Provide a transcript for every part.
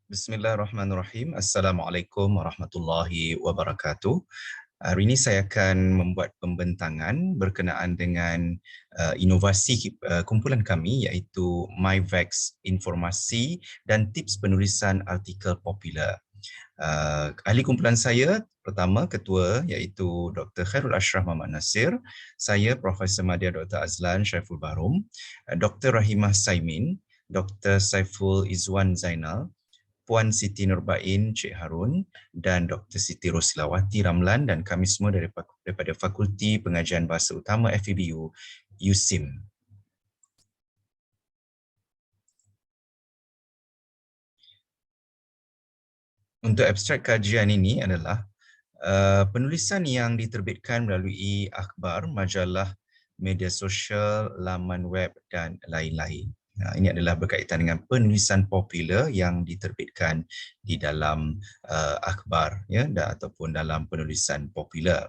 Bismillahirrahmanirrahim. Assalamualaikum warahmatullahi wabarakatuh. Hari ini saya akan membuat pembentangan berkenaan dengan inovasi kumpulan kami iaitu MyVax Informasi dan Tips Penulisan Artikel Popular. Ahli kumpulan saya pertama ketua iaitu Dr. Khairul Ashraf Muhammad Nasir, saya Profesor Madya Dr. Azlan Syaiful Barum, Dr. Rahimah Saimin, Dr. Saiful Izwan Zainal, Puan Siti Nurbain Cik Harun dan Dr. Siti Rosilawati Ramlan dan kami semua daripada Fakulti Pengajian Bahasa Utama FEBU USIM. Untuk abstrak kajian ini adalah penulisan yang diterbitkan melalui akhbar, majalah, media sosial, laman web dan lain-lain. Ini adalah berkaitan dengan penulisan popular yang diterbitkan di dalam akhbar ataupun dalam penulisan popular.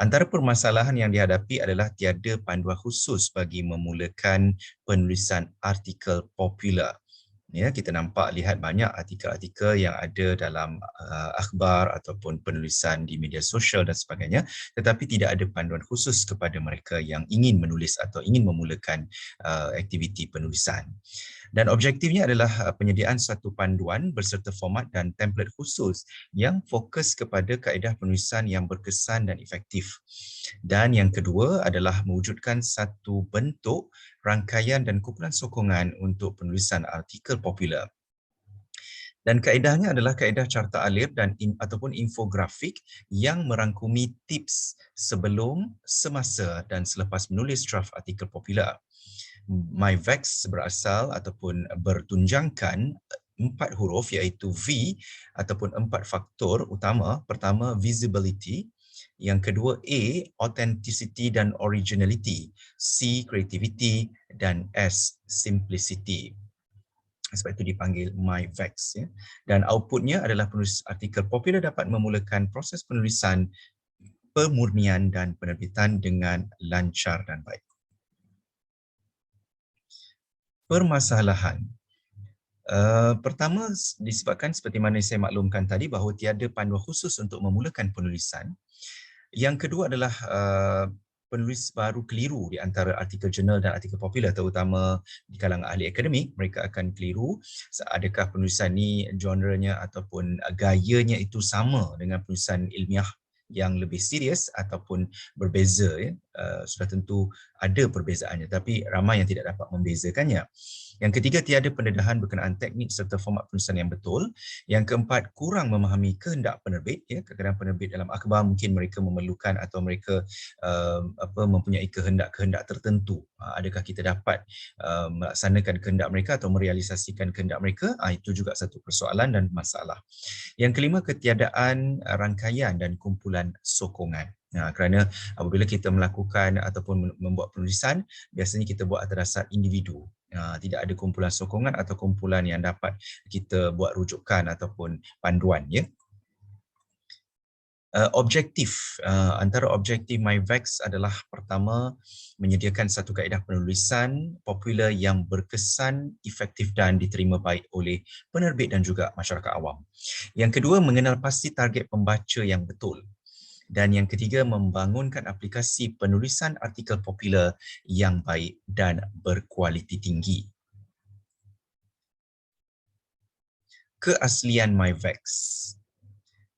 Antara permasalahan yang dihadapi adalah tiada panduan khusus bagi memulakan penulisan artikel popular. Kita lihat banyak artikel-artikel yang ada dalam akhbar ataupun penulisan di media sosial dan sebagainya, tetapi tidak ada panduan khusus kepada mereka yang ingin menulis atau ingin memulakan aktiviti penulisan. Dan objektifnya adalah penyediaan satu panduan berserta format dan template khusus yang fokus kepada kaedah penulisan yang berkesan dan efektif. Dan yang kedua adalah mewujudkan satu bentuk rangkaian dan kumpulan sokongan untuk penulisan artikel popular. Dan kaedahnya adalah kaedah carta alir dan ataupun infografik yang merangkumi tips sebelum, semasa dan selepas menulis draft artikel popular. MyVax berasal ataupun bertunjangkan 4 huruf iaitu V ataupun 4 faktor utama. Pertama, visibility. Yang kedua, A, authenticity dan originality. C, creativity dan S, simplicity. Sebab itu dipanggil MyVax. Dan outputnya adalah penulis artikel popular dapat memulakan proses penulisan, pemurnian dan penerbitan dengan lancar dan baik. Permasalahan. Pertama, disebabkan seperti mana saya maklumkan tadi bahawa tiada panduan khusus untuk memulakan penulisan. Yang kedua adalah penulis baru keliru di antara artikel jurnal dan artikel popular, terutama di kalangan ahli akademik. Mereka akan keliru adakah penulisan ni genrenya ataupun gayanya itu sama dengan penulisan ilmiah yang lebih serius ataupun berbeza. Sudah tentu ada perbezaannya, tapi ramai yang tidak dapat membezakannya. Yang ketiga, tiada pendedahan berkenaan teknik serta format penulisan yang betul. Yang keempat, kurang memahami kehendak penerbit. Kadang-kadang penerbit dalam akhbar mungkin mereka memerlukan atau mereka mempunyai kehendak-kehendak tertentu. Adakah kita dapat melaksanakan kehendak mereka atau merealisasikan kehendak mereka? Itu juga satu persoalan dan masalah. Yang kelima, ketiadaan rangkaian dan kumpulan sokongan. Kerana apabila kita melakukan ataupun membuat penulisan, biasanya kita buat atas dasar individu. Tidak ada kumpulan sokongan atau kumpulan yang dapat kita buat rujukan ataupun panduan. Objektif, antara objektif MyVax adalah pertama, menyediakan satu kaedah penulisan popular yang berkesan, efektif dan diterima baik oleh penerbit dan juga masyarakat awam. Yang kedua, mengenal pasti target pembaca yang betul. Dan yang ketiga, membangunkan aplikasi penulisan artikel popular yang baik dan berkualiti tinggi. Keaslian MyVax.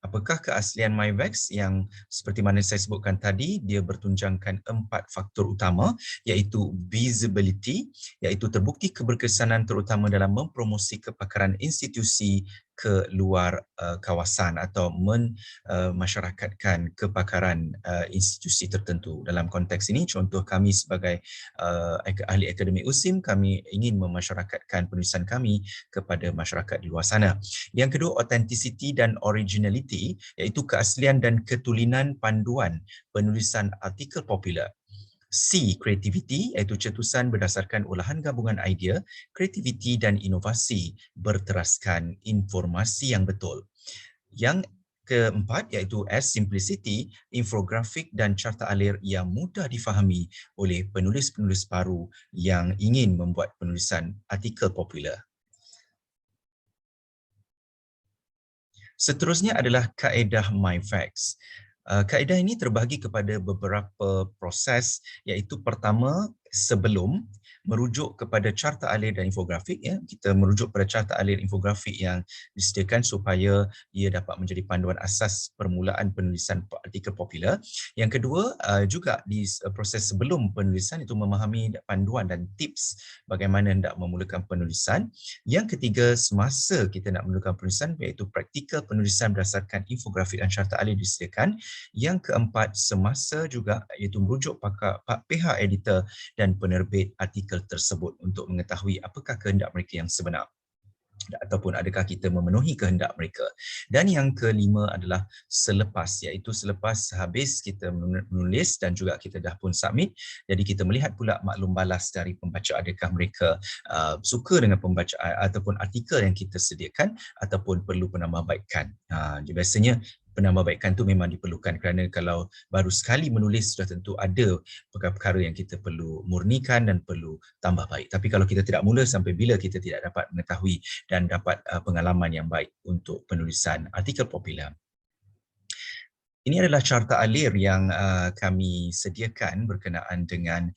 Apakah keaslian MyVax? Yang seperti mana saya sebutkan tadi, dia bertunjangkan 4 faktor utama iaitu visibility, iaitu terbukti keberkesanan terutama dalam mempromosi kepakaran institusi ke luar kawasan atau memasyarakatkan kepakaran institusi tertentu. Dalam konteks ini, contoh kami sebagai ahli akademik USIM, kami ingin memasyarakatkan penulisan kami kepada masyarakat di luar sana. Yang kedua, authenticity dan originality, iaitu keaslian dan ketulinan panduan penulisan artikel popular. C, creativity, iaitu cetusan berdasarkan olahan gabungan idea, kreativiti dan inovasi berteraskan informasi yang betul. Yang keempat iaitu S, simplicity, infografik dan carta alir yang mudah difahami oleh penulis-penulis baru yang ingin membuat penulisan artikel popular. Seterusnya adalah kaedah MyFacts. Kaedah ini terbahagi kepada beberapa proses, iaitu pertama, sebelum merujuk kepada carta alir dan infografik, ya. Kita merujuk pada carta alir infografik yang disediakan supaya ia dapat menjadi panduan asas permulaan penulisan artikel popular. Yang kedua, juga di proses sebelum penulisan itu memahami panduan dan tips bagaimana hendak memulakan penulisan. Yang ketiga, semasa kita nak memulakan penulisan, iaitu praktikal penulisan berdasarkan infografik dan carta alir disediakan. Yang keempat, semasa juga, iaitu merujuk pihak editor dan penerbit artikel tersebut untuk mengetahui apakah kehendak mereka yang sebenar ataupun adakah kita memenuhi kehendak mereka. Dan yang kelima adalah selepas, iaitu selepas habis kita menulis dan juga kita dah pun submit, jadi kita melihat pula maklum balas dari pembaca, adakah mereka suka dengan pembacaan ataupun artikel yang kita sediakan ataupun perlu penambahbaikan. Biasanya penambahbaikan tu memang diperlukan, kerana kalau baru sekali menulis sudah tentu ada perkara-perkara yang kita perlu murnikan dan perlu tambah baik. Tapi kalau kita tidak mula, sampai bila kita tidak dapat mengetahui dan dapat pengalaman yang baik untuk penulisan artikel popular. Ini adalah carta alir yang kami sediakan berkenaan dengan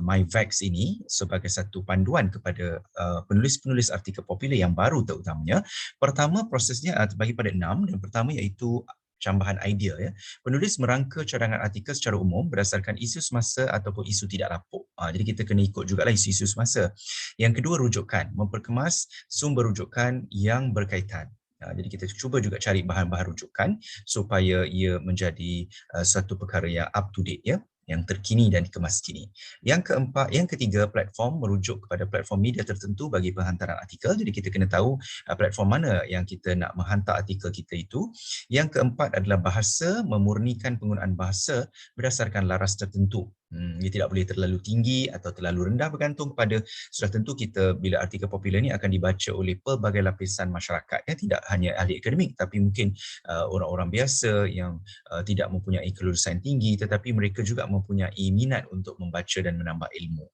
MyFacts ini sebagai satu panduan kepada penulis-penulis artikel popular yang baru terutamanya. Pertama, prosesnya terbagi pada 6. Yang pertama iaitu cambahan idea, ya. Penulis merangka cadangan artikel secara umum berdasarkan isu semasa ataupun isu tidak lapuk. Jadi kita kena ikut jugalah isu-isu semasa. Yang kedua, rujukan, memperkemas sumber rujukan yang berkaitan. Jadi kita cuba juga cari bahan-bahan rujukan supaya ia menjadi suatu perkara yang up to date, ya, yang terkini dan dikemas kini. Yang ketiga, platform, merujuk kepada platform media tertentu bagi penghantaran artikel. Jadi kita kena tahu platform mana yang kita nak menghantar artikel kita itu. Yang keempat adalah bahasa, memurnikan penggunaan bahasa berdasarkan laras tertentu. Ia tidak boleh terlalu tinggi atau terlalu rendah, bergantung kepada, sudah tentu kita bila artikel popular ni akan dibaca oleh pelbagai lapisan masyarakat, ya, tidak hanya ahli akademik tapi mungkin orang-orang biasa yang tidak mempunyai kelulusan tinggi tetapi mereka juga mempunyai minat untuk membaca dan menambah ilmu.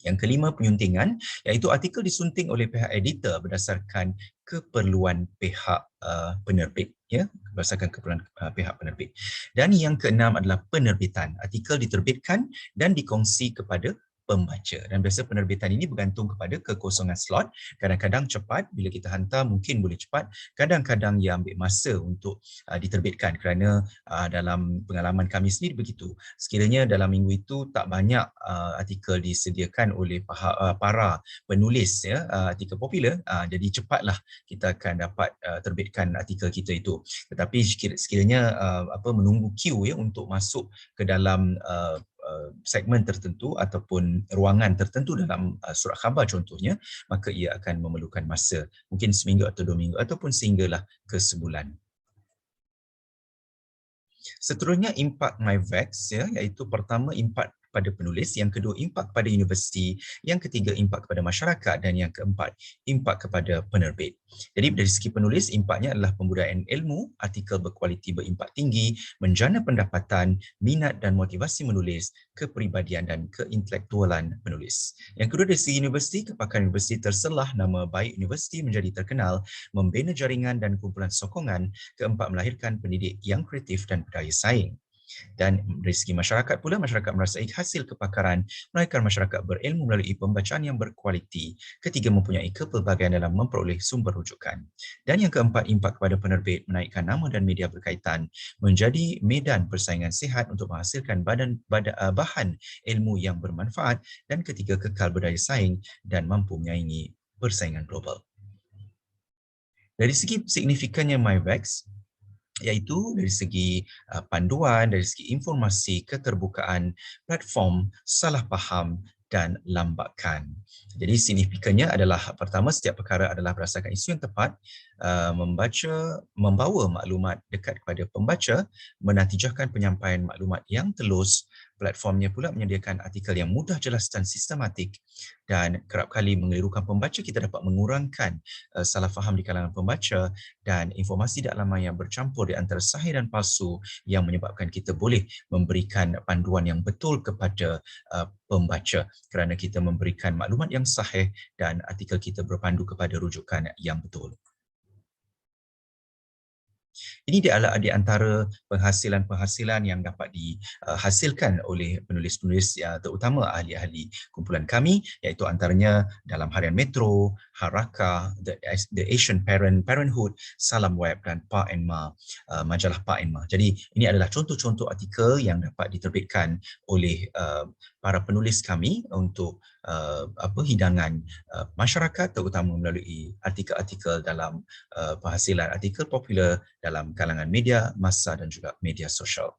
Yang kelima, penyuntingan, iaitu artikel disunting oleh pihak editor berdasarkan keperluan pihak penerbit, ya, berdasarkan keperluan pihak penerbit. Dan yang keenam adalah penerbitan. Artikel diterbitkan dan dikongsi kepada pembaca, dan biasa penerbitan ini bergantung kepada kekosongan slot. Kadang-kadang cepat, bila kita hantar mungkin boleh cepat, kadang-kadang ia ambil masa untuk diterbitkan, kerana dalam pengalaman kami sendiri begitu. Sekiranya dalam minggu itu tak banyak artikel disediakan oleh para penulis, ya, artikel popular, jadi cepatlah kita akan dapat terbitkan artikel kita itu. Tetapi sekiranya menunggu queue, ya, untuk masuk ke dalam segmen tertentu ataupun ruangan tertentu dalam surat khabar contohnya, maka ia akan memerlukan masa, mungkin seminggu atau 2 minggu ataupun sehinggalah ke sebulan. Seterusnya, impak MyVax, ya, iaitu pertama impak kepada penulis, yang kedua impak kepada universiti, yang ketiga impak kepada masyarakat, dan yang keempat impak kepada penerbit. Jadi dari segi penulis, impaknya adalah pembudayaan ilmu, artikel berkualiti berimpak tinggi, menjana pendapatan, minat dan motivasi menulis, kepribadian dan keintelektualan penulis. Yang kedua, dari segi universiti, kepakaran universiti terselah, nama baik universiti menjadi terkenal, membina jaringan dan kumpulan sokongan. Keempat, melahirkan pendidik yang kreatif dan berdaya saing. Dan dari segi masyarakat pula, masyarakat merasai hasil kepakaran, melahirkan masyarakat berilmu melalui pembacaan yang berkualiti. Ketiga, mempunyai kepelbagaian dalam memperoleh sumber rujukan. Dan yang keempat, impak kepada penerbit, menaikkan nama dan media berkaitan, menjadi medan persaingan sihat untuk menghasilkan bahan ilmu yang bermanfaat. Dan ketiga, kekal berdaya saing dan mampu menyaingi persaingan global. Dari segi signifikannya MyVax, iaitu dari segi panduan, dari segi informasi, keterbukaan, platform, salah faham dan lambakan. Jadi signifikannya adalah, pertama, setiap perkara adalah berdasarkan isu yang tepat, membawa maklumat dekat kepada pembaca, menatijahkan penyampaian maklumat yang telus. Platformnya pula menyediakan artikel yang mudah, jelas dan sistematik, dan kerap kali mengelirukan pembaca. Kita dapat mengurangkan salah faham di kalangan pembaca, dan informasi dakwaan yang bercampur di antara sahih dan palsu yang menyebabkan kita boleh memberikan panduan yang betul kepada pembaca, kerana kita memberikan maklumat yang sahih dan artikel kita berpandu kepada rujukan yang betul. Ini adalah di antara penghasilan-penghasilan yang dapat dihasilkan oleh penulis-penulis terutama ahli-ahli kumpulan kami, iaitu antaranya dalam harian Metro, Haraka, The Asian Parenthood, Salam Web dan Pa and Ma, majalah Pa and Ma. Jadi ini adalah contoh-contoh artikel yang dapat diterbitkan oleh para penulis kami untuk hidangan masyarakat, terutama melalui artikel-artikel dalam penghasilan artikel popular dalam kalangan media massa dan juga media sosial.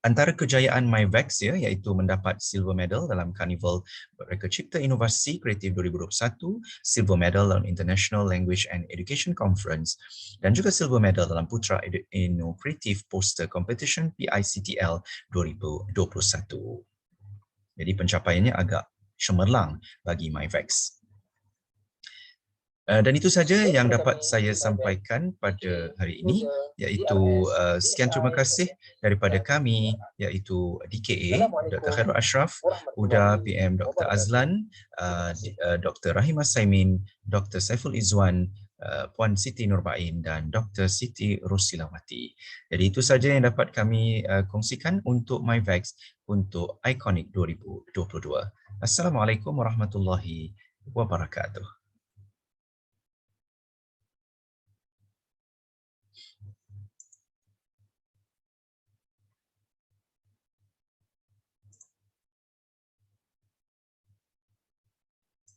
Antara kejayaan MyVax iaitu mendapat silver medal dalam Karnival Reka Cipta Inovasi Kreatif 2021, silver medal dalam International Language and Education Conference dan juga silver medal dalam Putra Innovative Poster Competition PICTL 2021. Jadi pencapaiannya agak cemerlang bagi MyVax. Dan itu saja yang dapat saya sampaikan pada hari ini, iaitu sekian terima kasih daripada kami, iaitu DKA, Dr. Khairul Ashraf, UDA PM Dr. Azlan, Dr. Rahimah Saimin, Dr. Saiful Izwan, Puan Siti Nurbain dan Dr. Siti Rusilawati. Jadi itu saja yang dapat kami kongsikan untuk MyVax untuk Iconic 2022. Assalamualaikum warahmatullahi wabarakatuh.